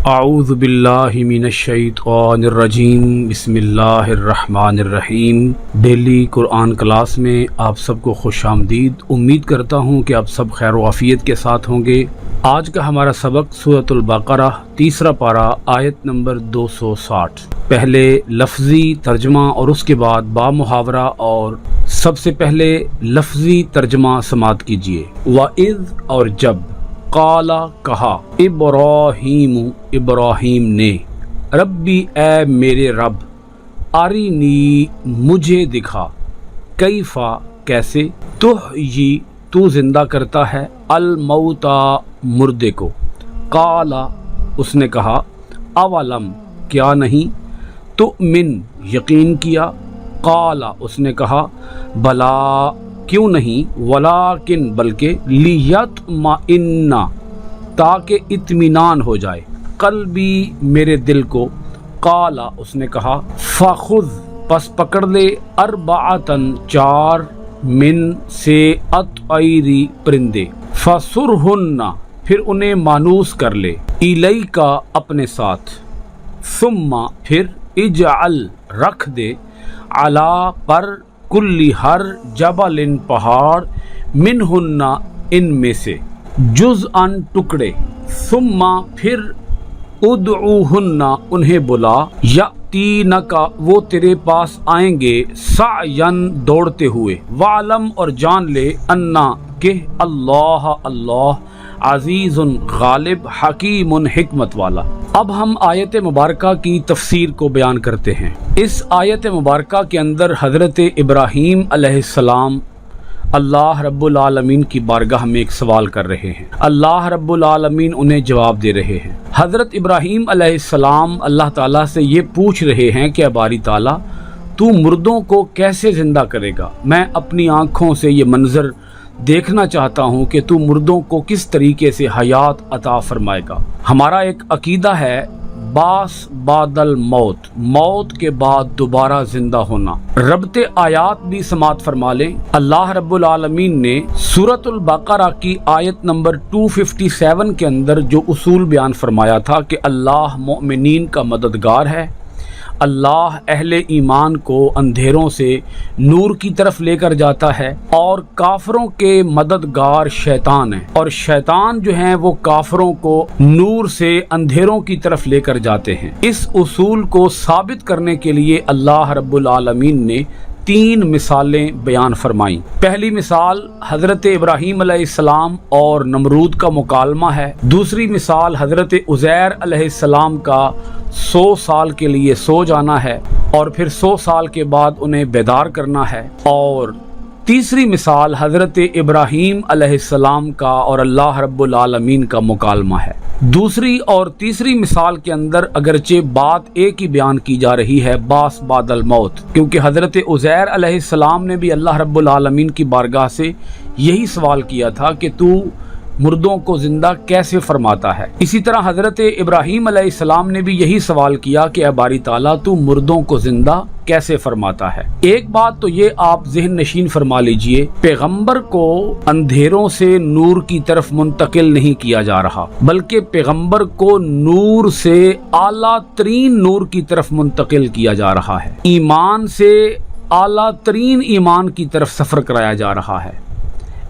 اعوذ باللہ من الشیطان الرجیم بسم اللہ الرحمن الرحیم۔ ڈیلی قرآن کلاس میں آپ سب کو خوش آمدید۔ امید کرتا ہوں کہ آپ سب خیر و عافیت کے ساتھ ہوں گے۔ آج کا ہمارا سبق سورۃ البقرہ تیسرا پارہ آیت نمبر 260۔ پہلے لفظی ترجمہ اور اس کے بعد با محاورہ، اور سب سے پہلے لفظی ترجمہ سماعت کیجیے۔ وَإِذْ اور جب، قال کہا، ابراہیم نے، ربی اے میرے رب، ارینی مجھے دکھا، کیفا کیسے، تحیی تو زندہ کرتا ہے، الموتا مردے کو، قال اس نے کہا، اولم کیا نہیں، تؤمن یقین کیا، قال اس نے کہا، بلا کیوں نہیں، ولیکن بلکہ، لیطمئن تاکہ اطمینان ہو جائے، قلبی میرے دل کو، قال اس نے کہا، فخذ پس پکڑ لے، اربعتن چار، من سے اطعیری پرندے، فسرہن پھر انہیں مانوس کر لے، الیکا اپنے ساتھ، ثم پھر اجعل رکھ دے، علی پر، کلی ہر، جبل پہاڑ، منہن ان میں سے، جزءاً ٹکڑے، ثم پھر ادعوہن انہیں بلا، یأتینک وہ تیرے پاس آئیں گے، سعین دوڑتے ہوئے، وعلم اور جان لے، انا کہ اللہ عزیز غالب، حکیم حکمت والا۔ اب ہم آیت مبارکہ کی تفسیر کو بیان کرتے ہیں۔ اس آیت مبارکہ کے اندر حضرت ابراہیم علیہ السلام اللہ رب العالمین کی بارگاہ میں ایک سوال کر رہے ہیں۔ اللہ رب العالمین انہیں جواب دے رہے ہیں۔ حضرت ابراہیم علیہ السلام اللہ تعالیٰ سے یہ پوچھ رہے ہیں کہ باری تعالیٰ تو مردوں کو کیسے زندہ کرے گا؟ میں اپنی آنکھوں سے یہ منظر دیکھنا چاہتا ہوں کہ تو مردوں کو کس طریقے سے حیات عطا فرمائے گا۔ ہمارا ایک عقیدہ ہے باس بعد الموت، موت کے بعد دوبارہ زندہ ہونا۔ ربط آیات بھی سماعت فرما لیں۔ اللہ رب العالمین نے سورۃ البقرہ کی آیت نمبر 257 کے اندر جو اصول بیان فرمایا تھا کہ اللہ مومنین کا مددگار ہے، اللہ اہل ایمان کو اندھیروں سے نور کی طرف لے کر جاتا ہے، اور کافروں کے مددگار شیطان ہیں، اور شیطان جو ہیں وہ کافروں کو نور سے اندھیروں کی طرف لے کر جاتے ہیں۔ اس اصول کو ثابت کرنے کے لیے اللہ رب العالمین نے 3 مثالیں بیان فرمائیں۔ پہلی مثال حضرت ابراہیم علیہ السلام اور نمرود کا مکالمہ ہے۔ دوسری مثال حضرت عزیر علیہ السلام کا 100 سال کے لیے سو جانا ہے، اور پھر 100 سال کے بعد انہیں بیدار کرنا ہے۔ اور تیسری مثال حضرت ابراہیم علیہ السلام کا اور اللہ رب العالمین کا مکالمہ ہے۔ دوسری اور تیسری مثال کے اندر اگرچہ بات ایک ہی بیان کی جا رہی ہے، باس بعد الموت، کیونکہ حضرت عزیر علیہ السلام نے بھی اللہ رب العالمین کی بارگاہ سے یہی سوال کیا تھا کہ تو مردوں کو زندہ کیسے فرماتا ہے۔ اسی طرح حضرت ابراہیم علیہ السلام نے بھی یہی سوال کیا کہ اے باری تعالیٰ تو مردوں کو زندہ کیسے فرماتا ہے۔ ایک بات تو یہ آپ ذہن نشین فرما لیجئے، پیغمبر کو اندھیروں سے نور کی طرف منتقل نہیں کیا جا رہا، بلکہ پیغمبر کو نور سے اعلیٰ ترین نور کی طرف منتقل کیا جا رہا ہے، ایمان سے اعلیٰ ترین ایمان کی طرف سفر کرایا جا رہا ہے۔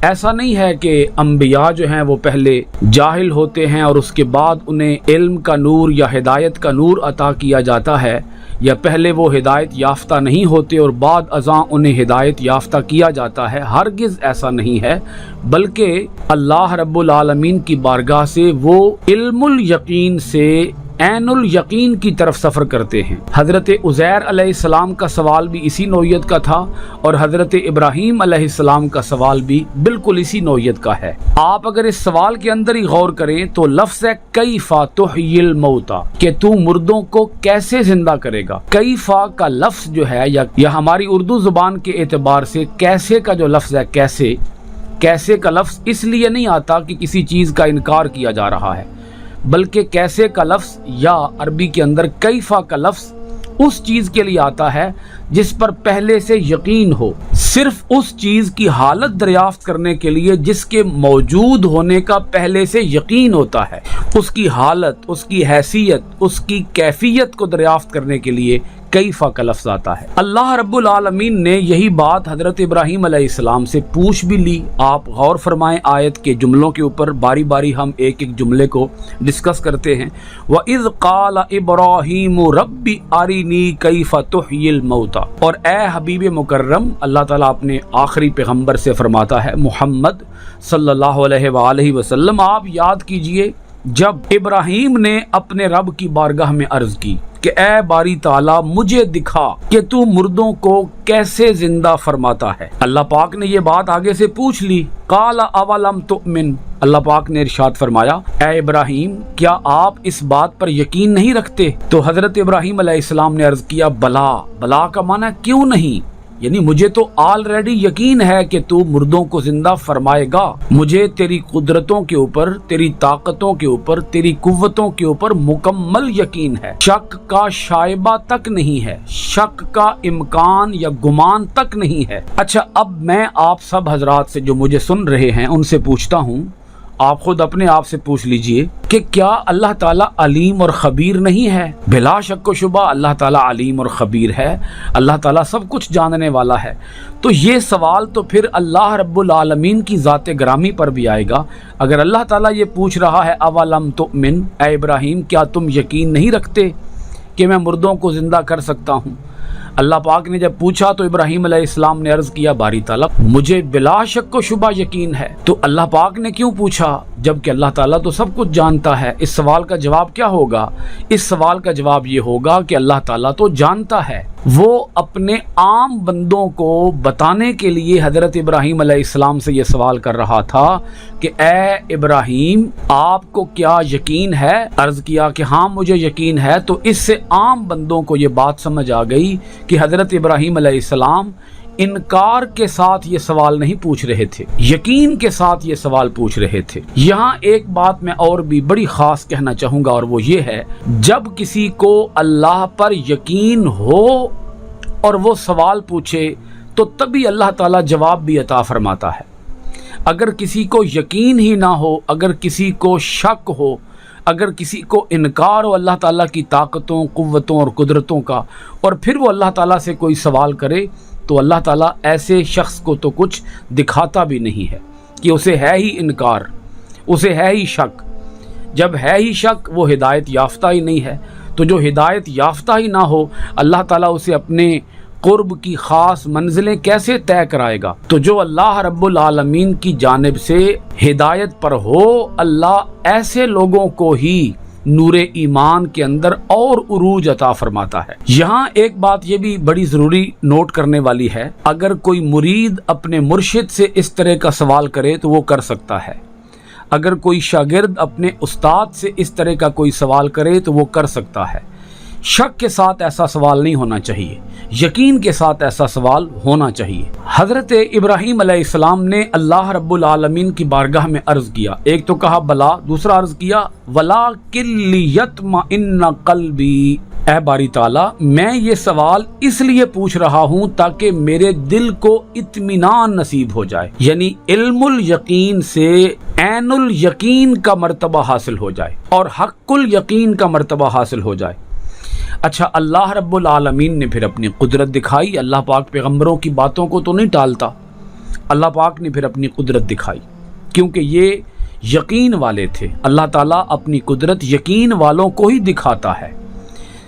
ایسا نہیں ہے کہ انبیاء جو ہیں وہ پہلے جاہل ہوتے ہیں اور اس کے بعد انہیں علم کا نور یا ہدایت کا نور عطا کیا جاتا ہے، یا پہلے وہ ہدایت یافتہ نہیں ہوتے اور بعد ازاں انہیں ہدایت یافتہ کیا جاتا ہے۔ ہرگز ایسا نہیں ہے، بلکہ اللہ رب العالمین کی بارگاہ سے وہ علم الیقین سے عین الیقین کی طرف سفر کرتے ہیں۔ حضرت عزیر علیہ السلام کا سوال بھی اسی نوعیت کا تھا، اور حضرت ابراہیم علیہ السلام کا سوال بھی بالکل اسی نوعیت کا ہے۔ آپ اگر اس سوال کے اندر ہی غور کریں تو لفظ ہے کیفا تحیی الموتا، کہ تو مردوں کو کیسے زندہ کرے گا۔ کیفا کا لفظ جو ہے یا ہماری اردو زبان کے اعتبار سے کیسے کا جو لفظ ہے، کیسے کا لفظ اس لیے نہیں آتا کہ کسی چیز کا انکار کیا جا رہا ہے، بلکہ کیسے کا لفظ یا عربی کے اندر کیفا کا لفظ اس چیز کے لیے آتا ہے جس پر پہلے سے یقین ہو، صرف اس چیز کی حالت دریافت کرنے کے لیے جس کے موجود ہونے کا پہلے سے یقین ہوتا ہے، اس کی حالت، اس کی حیثیت، اس کی کیفیت کو دریافت کرنے کے لیے کیفا کا لفظ آتا ہے۔ اللہ رب العالمین نے یہی بات حضرت ابراہیم علیہ السلام سے پوچھ بھی لی۔ آپ غور فرمائیں آیت کے جملوں کے اوپر، باری باری ہم ایک ایک جملے کو ڈسکس کرتے ہیں۔ وَإِذْ قَالَ إِبْرَاهِيمُ رَبِّ أَرِنِي كَيْفَ تُحْيِي الْمَوْتَى، اور اے حبیب مکرم، اللہ تعالیٰ اپنے آخری پیغمبر سے فرماتا ہے محمد صلی اللہ علیہ وآلہ وسلم، آپ یاد کیجئے جب ابراہیم نے اپنے رب کی بارگاہ میں عرض کی کہ اے باری تعالیٰ مجھے دکھا کہ تو مردوں کو کیسے زندہ فرماتا ہے۔ اللہ پاک نے یہ بات آگے سے پوچھ لی۔ قال اولم تؤمن، اللہ پاک نے ارشاد فرمایا اے ابراہیم کیا آپ اس بات پر یقین نہیں رکھتے؟ تو حضرت ابراہیم علیہ السلام نے عرض کیا بلا، بلا کا معنی کیوں نہیں، یعنی مجھے تو آلریڈی یقین ہے کہ تو مردوں کو زندہ فرمائے گا، مجھے تیری قدرتوں کے اوپر، تیری طاقتوں کے اوپر، تیری قوتوں کے اوپر مکمل یقین ہے، شک کا شائبہ تک نہیں ہے، شک کا امکان یا گمان تک نہیں ہے۔ اچھا اب میں آپ سب حضرات سے جو مجھے سن رہے ہیں ان سے پوچھتا ہوں، آپ خود اپنے آپ سے پوچھ لیجئے کہ کیا اللہ تعالیٰ علیم اور خبیر نہیں ہے؟ بلا شک و شبہ اللہ تعالیٰ علیم اور خبیر ہے، اللہ تعالیٰ سب کچھ جاننے والا ہے۔ تو یہ سوال تو پھر اللہ رب العالمین کی ذات گرامی پر بھی آئے گا۔ اگر اللہ تعالیٰ یہ پوچھ رہا ہے اولم تؤمن، اے ابراہیم کیا تم یقین نہیں رکھتے کہ میں مردوں کو زندہ کر سکتا ہوں؟ اللہ پاک نے جب پوچھا تو ابراہیم علیہ السلام نے عرض کیا باری تعالیٰ مجھے بلا شک و شبہ یقین ہے۔ تو اللہ پاک نے کیوں پوچھا جبکہ اللہ تعالیٰ تو سب کچھ جانتا ہے؟ اس سوال کا جواب کیا ہوگا؟ اس سوال کا جواب یہ ہوگا کہ اللہ تعالیٰ تو جانتا ہے، وہ اپنے عام بندوں کو بتانے کے لیے حضرت ابراہیم علیہ السلام سے یہ سوال کر رہا تھا کہ اے ابراہیم آپ کو کیا یقین ہے؟ عرض کیا کہ ہاں مجھے یقین ہے۔ تو اس سے عام بندوں کو یہ بات سمجھ آ گئی کہ حضرت ابراہیم علیہ السلام انکار کے ساتھ یہ سوال نہیں پوچھ رہے تھے، یقین کے ساتھ یہ سوال پوچھ رہے تھے۔ یہاں ایک بات میں اور بھی بڑی خاص کہنا چاہوں گا اور وہ یہ ہے، جب کسی کو اللہ پر یقین ہو اور وہ سوال پوچھے تو تبھی اللہ تعالیٰ جواب بھی عطا فرماتا ہے۔ اگر کسی کو یقین ہی نہ ہو، اگر کسی کو شک ہو، اگر کسی کو انکار ہو اللہ تعالیٰ کی طاقتوں، قوتوں اور قدرتوں کا، اور پھر وہ اللہ تعالیٰ سے کوئی سوال کرے تو اللہ تعالیٰ ایسے شخص کو تو کچھ دکھاتا بھی نہیں ہے کہ اسے ہے ہی انکار، اسے ہے ہی شک۔ جب ہے ہی شک وہ ہدایت یافتہ ہی نہیں ہے، تو جو ہدایت یافتہ ہی نہ ہو اللہ تعالیٰ اسے اپنے قرب کی خاص منزلیں کیسے طے کرائے گا؟ تو جو اللہ رب العالمین کی جانب سے ہدایت پر ہو، اللہ ایسے لوگوں کو ہی نور ایمان کے اندر اور عروج عطا فرماتا ہے۔ یہاں ایک بات یہ بھی بڑی ضروری نوٹ کرنے والی ہے، اگر کوئی مرید اپنے مرشد سے اس طرح کا سوال کرے تو وہ کر سکتا ہے، اگر کوئی شاگرد اپنے استاد سے اس طرح کا کوئی سوال کرے تو وہ کر سکتا ہے۔ شک کے ساتھ ایسا سوال نہیں ہونا چاہیے، یقین کے ساتھ ایسا سوال ہونا چاہیے۔ حضرت ابراہیم علیہ السلام نے اللہ رب العالمین کی بارگاہ میں عرض کیا، ایک تو کہا بلا، دوسرا عرض کیا وَلَٰكِن لِيَطْمَئِنَّ قَلْبِي، اے باری تعالیٰ میں یہ سوال اس لیے پوچھ رہا ہوں تاکہ میرے دل کو اطمینان نصیب ہو جائے، یعنی علم الیقین سے عین الیقین کا مرتبہ حاصل ہو جائے اور حق الیقین کا مرتبہ حاصل ہو جائے۔ اچھا اللہ رب العالمین نے پھر اپنی قدرت دکھائی۔ اللہ پاک پیغمبروں کی باتوں کو تو نہیں ٹالتا، اللہ پاک نے پھر اپنی قدرت دکھائی کیونکہ یہ یقین والے تھے۔ اللہ تعالیٰ اپنی قدرت یقین والوں کو ہی دکھاتا ہے،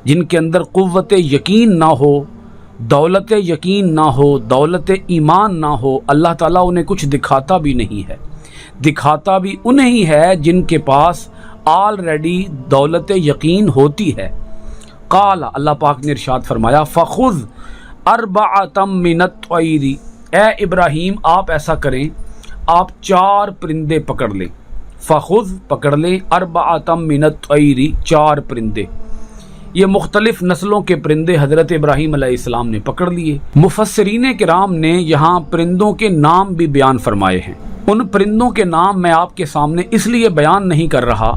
جن کے اندر قوت یقین نہ ہو، دولت یقین نہ ہو، دولت ایمان نہ ہو، اللہ تعالیٰ انہیں کچھ دکھاتا بھی نہیں ہے۔ دکھاتا بھی انہیں ہی ہے جن کے پاس آلریڈی دولت یقین ہوتی ہے۔ قال اللہ پاک نے ارشاد فرمایا فخذ اربعۃ من الطیر، اے ابراہیم آپ ایسا کریں، آپ 4 پرندے پکڑ لیں، فخذ پکڑ لیں، اربعۃ من الطیر 4 پرندے۔ یہ مختلف نسلوں کے پرندے حضرت ابراہیم علیہ السلام نے پکڑ لیے۔ مفسرین کرام نے یہاں پرندوں کے نام بھی بیان فرمائے ہیں۔ ان پرندوں کے نام میں آپ کے سامنے اس لیے بیان نہیں کر رہا